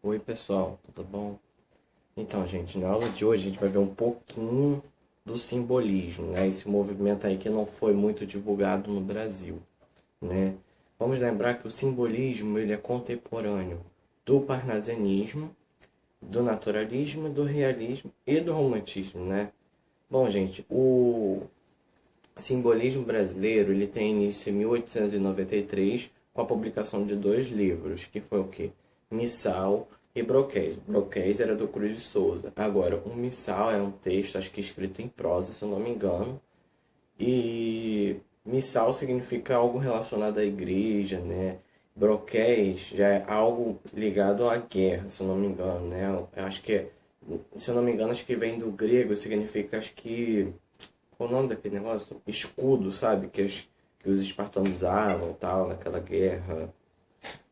Oi pessoal, tudo bom? Então, gente, na aula de hoje a gente vai ver um pouquinho do simbolismo, né? Esse movimento aí que não foi muito divulgado no Brasil, né? Vamos lembrar que o simbolismo ele é contemporâneo do parnasianismo, do naturalismo, do realismo e do romantismo, né? Bom, gente, o simbolismo brasileiro ele tem início em 1893 com a publicação de dois livros, que foi o quê? Missal e Broquéis. Broquéis era do Cruz de Souza. Agora, o Missal é um texto, acho que escrito em prosa, se eu não me engano, e missal significa algo relacionado à igreja, né? Broquéis já é algo ligado à guerra, se eu não me engano, né? Eu acho que se eu não me engano, acho que vem do grego, significa, acho que qual o nome daquele negócio? Escudo, sabe? Que os espartanos usavam, tal, naquela guerra.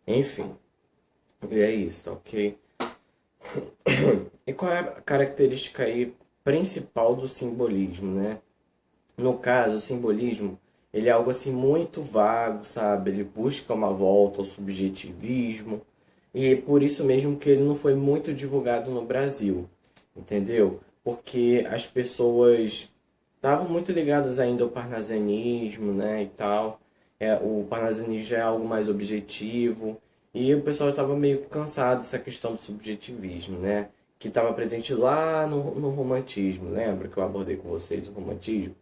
Enfim, e é isso, tá ok? E qual é a característica aí principal do simbolismo, né? No caso, o simbolismo, ele é algo assim muito vago, sabe? Ele busca uma volta ao subjetivismo e por isso mesmo que ele não foi muito divulgado no Brasil, entendeu? Porque as pessoas estavam muito ligadas ainda ao parnasianismo, né, e tal. O parnasianismo já é algo mais objetivo e o pessoal estava meio cansado dessa questão do subjetivismo, né? Que estava presente lá no romantismo, lembra que eu abordei com vocês o romantismo?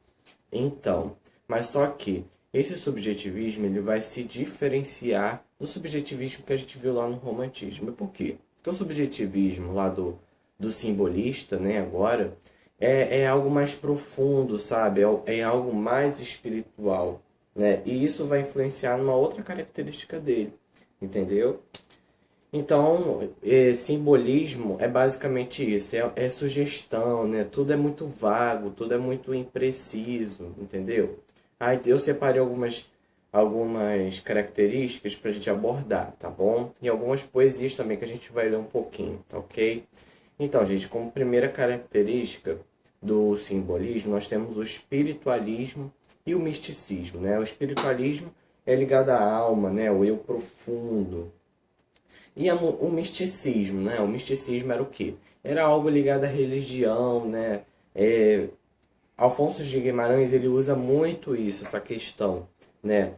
Então, mas só que esse subjetivismo ele vai se diferenciar do subjetivismo que a gente viu lá no romantismo. E por quê? Porque o subjetivismo lá do simbolista, né, agora, é algo mais profundo, sabe? É algo mais espiritual, né? E isso vai influenciar numa outra característica dele, entendeu? Então, simbolismo é basicamente isso, é sugestão, né? Tudo é muito vago, tudo é muito impreciso, entendeu? Aí eu separei algumas características para a gente abordar, tá bom? E algumas poesias também que a gente vai ler um pouquinho, tá ok? Então, gente, como primeira característica do simbolismo, nós temos o espiritualismo e o misticismo, né? O espiritualismo é ligado à alma, né? O eu profundo, e o misticismo, né? O misticismo era o quê? Era algo ligado à religião, né? Alfonso de Guimarães ele usa muito isso, essa questão, né?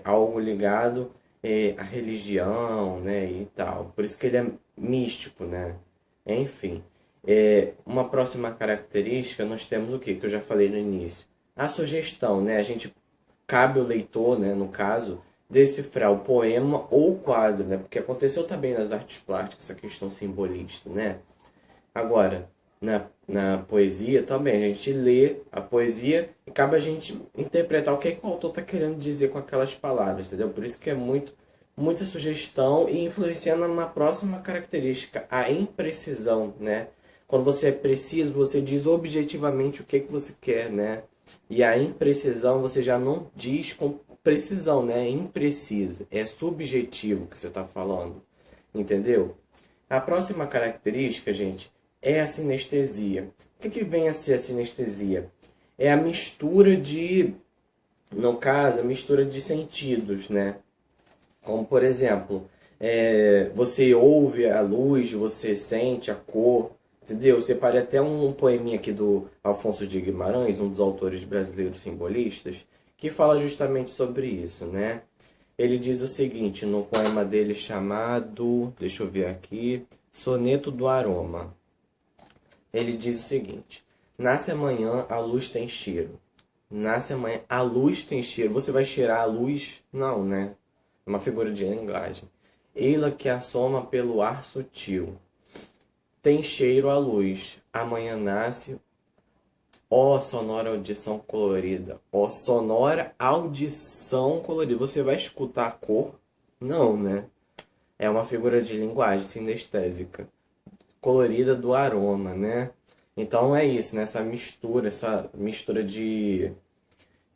Algo ligado à religião, né? E tal. Por isso que ele é místico, né? Enfim, uma próxima característica nós temos o quê? Que eu já falei no início. A sugestão, né? A gente cabe ao leitor, né? No caso decifrar o poema ou o quadro, né? Porque aconteceu também nas artes plásticas essa questão simbolista, né? Agora, na poesia também, a gente lê a poesia e cabe a gente interpretar o que, é que o autor está querendo dizer com aquelas palavras, entendeu? Por isso que é muita sugestão e influenciando na próxima característica, a imprecisão, né? Quando você é preciso, você diz objetivamente o que, é que você quer, né? E a imprecisão você já não diz com precisão, né? É impreciso, é subjetivo que você está falando, entendeu? A próxima característica, gente, é a sinestesia. O que vem a ser a sinestesia? É a mistura de, no caso, a mistura de sentidos, né? Como, por exemplo, você ouve a luz, você sente a cor, entendeu? Eu separei até um poeminha aqui do Alfonso de Guimarães, um dos autores brasileiros simbolistas, que fala justamente sobre isso, né? Ele diz o seguinte no poema dele chamado, deixa eu ver aqui, Soneto do Aroma. Ele diz o seguinte: nasce amanhã, a luz tem cheiro. Nasce amanhã, a luz tem cheiro. Você vai cheirar a luz? Não, né? É uma figura de linguagem. Eila que assoma pelo ar sutil. Tem cheiro a luz. Amanhã nasce, ó sonora audição colorida. Ó sonora audição colorida. Você vai escutar a cor? Não, né? É uma figura de linguagem sinestésica colorida do aroma, né? Então é isso, né? Essa mistura de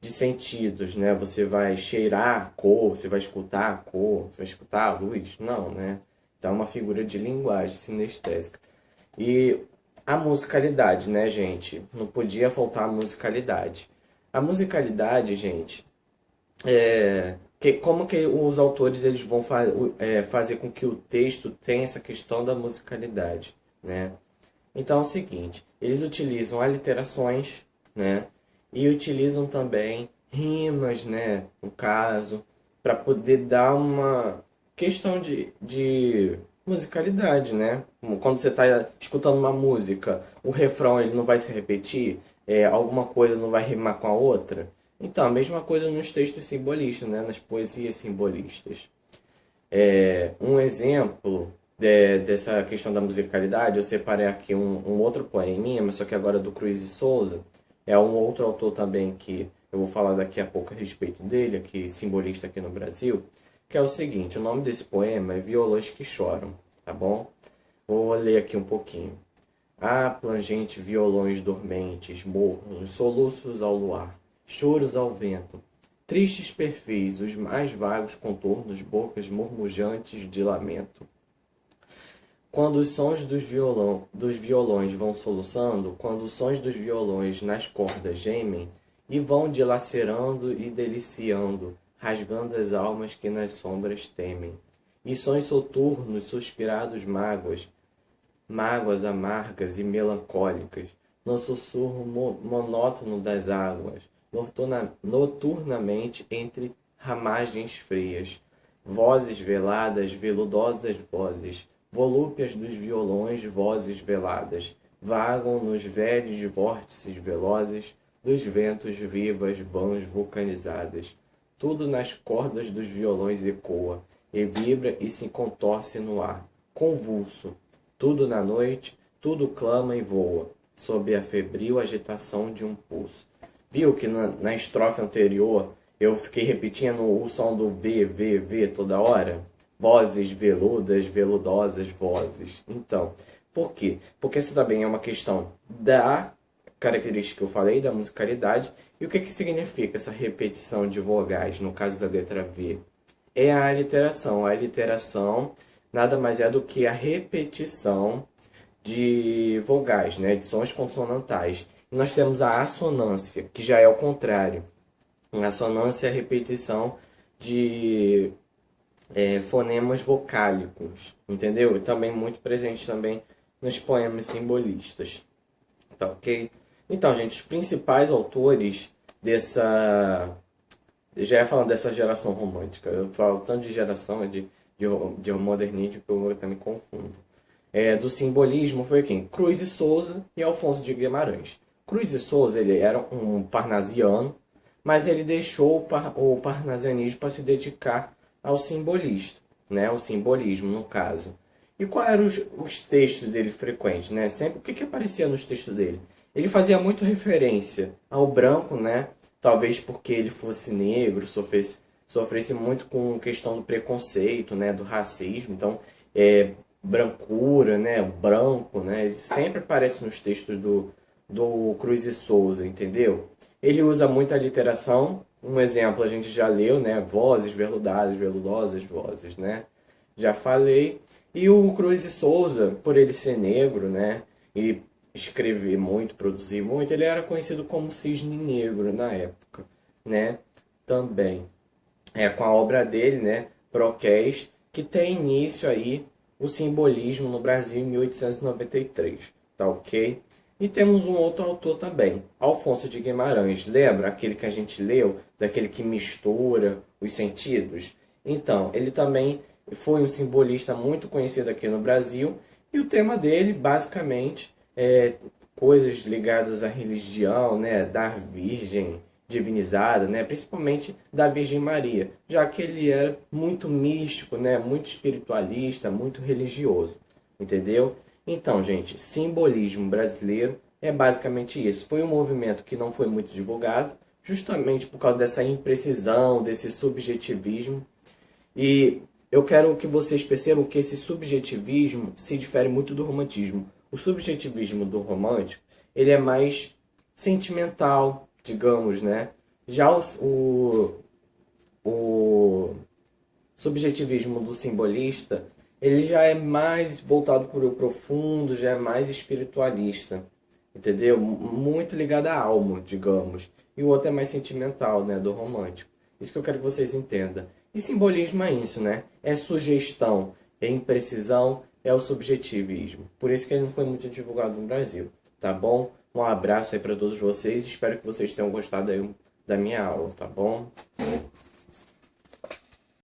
sentidos, né? Você vai cheirar a cor, você vai escutar a cor, você vai escutar a luz? Não, né? Então é uma figura de linguagem sinestésica. E a musicalidade, né, gente? Não podia faltar a musicalidade. A musicalidade, gente, o como que os autores eles vão fazer com que o texto tenha essa questão da musicalidade, né? Então é o seguinte, eles utilizam aliterações, né? E utilizam também rimas, né? No caso, para poder dar uma questão de musicalidade, né? Quando você está escutando uma música, o refrão ele não vai se repetir, alguma coisa não vai rimar com a outra. Então, a mesma coisa nos textos simbolistas, né? Nas poesias simbolistas. Um exemplo dessa questão da musicalidade, eu separei aqui um outro poeminha, mas só que agora é do Cruz de Souza. É um outro autor também que eu vou falar daqui a pouco a respeito dele, aqui, simbolista aqui no Brasil, que é o seguinte, o nome desse poema é Violões que Choram, tá bom? Vou ler aqui um pouquinho. Ah, plangente violões dormentes, mornos, soluços ao luar, choros ao vento, tristes perfis, os mais vagos contornos, bocas murmujantes de lamento. Quando os sons dos violões vão soluçando, quando os sons dos violões nas cordas gemem, e vão dilacerando e deliciando, rasgando as almas que nas sombras temem. E sons soturnos, suspirados mágoas amargas e melancólicas, no sussurro monótono das águas, noturnamente entre ramagens frias, vozes veladas, veludosas vozes, volúpias dos violões, vozes veladas, vagam nos velhos vórtices velozes dos ventos vivas vãs vulcanizadas. Tudo nas cordas dos violões ecoa, e vibra e se contorce no ar, convulso. Tudo na noite, tudo clama e voa, sob a febril agitação de um pulso. Viu que na estrofe anterior eu fiquei repetindo o som do V toda hora? Vozes veludas, veludosas vozes. Então, por quê? Porque essa também é uma questão da característica que eu falei, da musicalidade. E o que significa essa repetição de vogais, no caso da letra V? É a aliteração. A aliteração nada mais é do que a repetição de vogais, né, de sons consonantais. E nós temos a assonância, que já é o contrário. A assonância é a repetição de fonemas vocálicos, entendeu? E também muito presente também nos poemas simbolistas. Tá ok? Então, gente, os principais autores dessa... Já ia falando dessa geração romântica. Eu falo tanto de geração, de modernismo, que eu até me confundo. Do simbolismo foi quem? Cruz e Souza e Alfonso de Guimarães. Cruz e Souza, ele era um parnasiano, mas ele deixou o parnasianismo para se dedicar ao simbolista, né? O simbolismo, no caso. E quais eram os textos dele frequentes, né? Sempre, o que aparecia nos textos dele? Ele fazia muito referência ao branco, né? Talvez porque ele fosse negro, sofresse muito com questão do preconceito, né? Do racismo. Então, brancura, né? O branco, né? Ele sempre aparece nos textos do Cruz e Souza, entendeu? Ele usa muita literação. Um exemplo a gente já leu, né? Vozes veludadas, veludosas vozes, né? Já falei. E o Cruz e Souza, por ele ser negro, né? E escrever muito, produzir muito, ele era conhecido como Cisne Negro na época, né? Também. Com a obra dele, né? Broquéis, que tem início aí o simbolismo no Brasil em 1893, tá ok? E temos um outro autor também, Alfonso de Guimarães. Lembra aquele que a gente leu, daquele que mistura os sentidos? Então, ele também foi um simbolista muito conhecido aqui no Brasil. E o tema dele, basicamente, é coisas ligadas à religião, né? Da Virgem divinizada, né? Principalmente da Virgem Maria, já que ele era muito místico, né? Muito espiritualista, muito religioso, entendeu? Então, gente, simbolismo brasileiro é basicamente isso. Foi um movimento que não foi muito divulgado, justamente por causa dessa imprecisão, desse subjetivismo. E eu quero que vocês percebam que esse subjetivismo se difere muito do romantismo. O subjetivismo do romântico, ele é mais sentimental, digamos, né? Já o subjetivismo do simbolista, ele já é mais voltado para o profundo, já é mais espiritualista, entendeu? Muito ligado à alma, digamos. E o outro é mais sentimental, né, do romântico. Isso que eu quero que vocês entendam. E simbolismo é isso, né? É sugestão, é imprecisão, é o subjetivismo. Por isso que ele não foi muito divulgado no Brasil, tá bom? Um abraço aí para todos vocês. Espero que vocês tenham gostado aí da minha aula, tá bom?